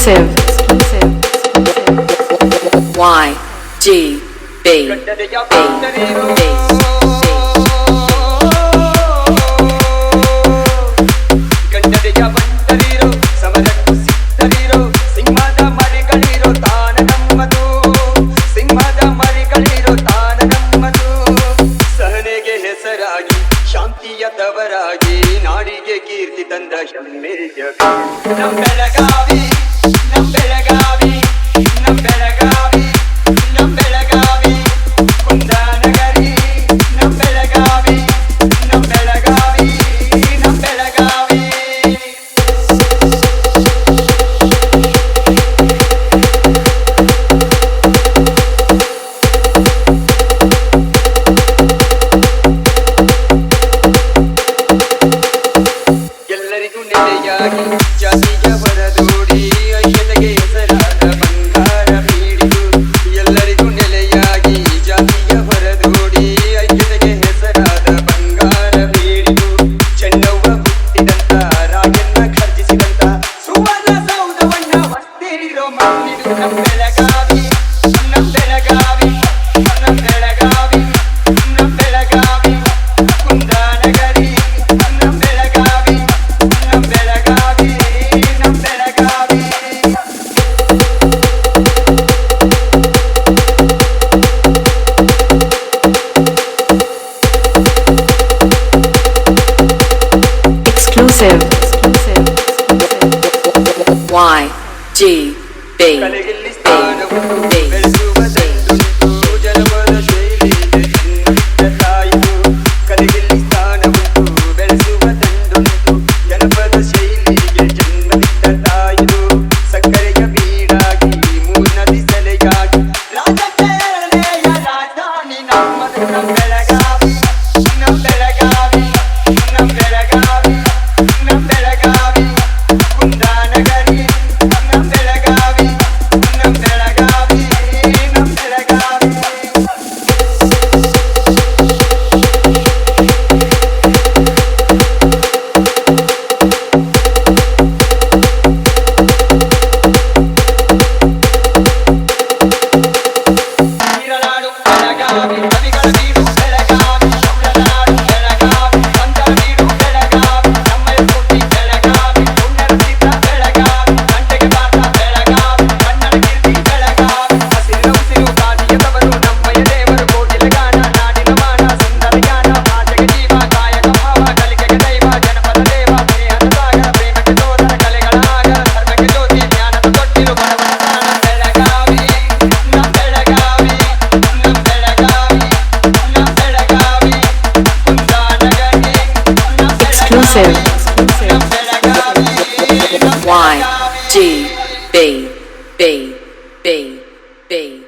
Exclusive. Y G B B. ಶಾಂತಿಯದವರಾಗಿ ನಾಡಿಗೆ ಕೀರ್ತಿ ತಂದ ಹೆಮ್ಮೆಯ ನಮ್ ಬೆಳಗಾವಿ ನಮ್ ಬೆಳಗಾವಿ ನಮ್ ಬೆಳಗಾವಿ ನಮ್ ಬೆಳಗಾವಿ ಕುಂದಾನಗರಿ ನಮ್ ಬೆಳಗಾವಿ ನಮ್ ಬೆಳಗಾವಿ ನಮ್ ಬೆಳಗಾವಿ ಜಾತಿಯ ಹೊರದೂಡಿ ಐಕ್ಯತೆಗೆ ಹೆಸರಾದ ಬಂಗಾರ ಬೀಡಿದು ಎಲ್ಲರಿಗೂ ನೆಲೆಯಾಗಿ ಜಾತಿಯ ಹೊರದೂಡಿ ಐಕ್ಯತೆಗೆ ಹೆಸರಾದ ಬಂಗಾರ ಬೀಡಿದು ಚೆನ್ನವ್ವ ಹುಟ್ಟಿದಂತ ರಾಯಣ್ಣ ಖರ್ಜಿಸಿದಂತ ಸುವರ್ಣ ಸೌಧವನ್ನ ಹೊಸ್ತಿರೋ ಮಣ್ಣಿದು ನಮ್ಮ ಬೆಳಗಾವಿ ನಮ್ಮ ಬೆಳಗಾವಿ ನಮ್ಮ ಬೆಳಗಾವಿ ನಮ್ಮ ಬೆಳಗಾವಿ ಕುಂದಾನಗರಿ ನಮ್ಮ ಬೆಳಗಾವಿ ನಮ್ಮ ಬೆಳಗಾವಿ ನಮ್ಮ Belagavi Exclusive. Y G B ಕಲೆಯಲ್ಲಿ ಸ್ಥಾನವನ್ನು ಬೆಳೆಸುವ ಸಂದುಂಟು ಜನಪದ ಶೈಲಿಗೆ ಜನ್ಮವಿದ್ದ ತಾಯಿದು ಕಲೆಯಲ್ಲಿ ಸ್ಥಾನವನ್ನು ಬೆಳೆಸುವ ತಂದುಂಟು ಜನಪದ ಶೈಲಿಗೆ ಜನ್ಮವಿದ್ದ ತಾಯಿದು ಸಕ್ಕರೆಯ ಬೀಡಾಗಿ ಮೂರ್ನದಿ ಸೆಲೆಯಾಗಿ ರಾಜಕೀಯ ರಾಜಧಾನಿ ನಮ್ಮದು ನಮ್ಮ ಬೆಳಗಾವಿ ನಮ್ಮ ಬೆಳಗಾವಿ ನಮ್ಮ ಬೆಳಗಾವಿ ನಮ್ಮ ಬೆಳಗಾವಿ ಕುಂದಾನಗರಿ ನಮ್ಮ ಬೆಳಗಾವಿ ನಮ್ಮ ಬೆಳಗಾವಿ ನಮ್ಮ ಬೆಳಗಾವಿ ನೀರನಾಡು ಬೆಳಗಾವಿ ಕವಿಗಳ ಬೀಡು ಬೆಳಗಾವಿ ಶೌರ್ಯನಾಡು ಬೆಳಗಾವಿ ಸಂತರ ಬೀಡು ಬೆಳಗಾವಿ ನಮ್ಮ ಸ್ಫೂರ್ತಿ ಬೆಳಗಾವಿ ಪುಣ್ಯರ ತೀರ್ಥ ಬೆಳಗಾವಿ ಗಂಟೆಗೆ ಬಾರ್ತ ಬೆಳಗಾವಿ ಕನ್ನಡ ಕೀರ್ತಿ ಬೆಳಗಾವಿ ಹಸಿರು ಉಸಿರು ಗಾದಿಯದವರು ನಮ್ಮಯ ದೇವರು ಕೋಗಿಲೆ ಗಾನ ನಾಡಿನ ಮಾನ ಸುಂದರ ಜ್ಞಾನ ಭಾಷೆಗೆ ಜೀವ ಕಾಯಕ ಭಾವ ಕಲಿಕೆಗೆ ದೈವ ಜನಪದ ದೇವ ಸ್ನೇಹದ ಸಾಗರ ಪ್ರೇಮಕ್ಕೆ ಸೋದರ ಕಲೆಗಳ ಆಗರ ಧರ್ಮಕ್ಕೆ ಜ್ಯೋತಿ ಜ್ಞಾನದ ತೊಟ್ಟಿಲು ಬಡವನ ತಾಣ ಬೆಳಗಾವಿ ನಮ್ಮ ಬೆಳಗಾವಿ ನಮ್ಮ ಬೆಳಗಾವಿ ನಮ್ಮ ಬೆಳಗಾವಿ ಕುಂದಾನಗರಿ ನಮ್ಮ Exclusive. ನಮ್ಮ ಬೆಳಗಾವಿ ನಮ್ಮ Y G B B B B.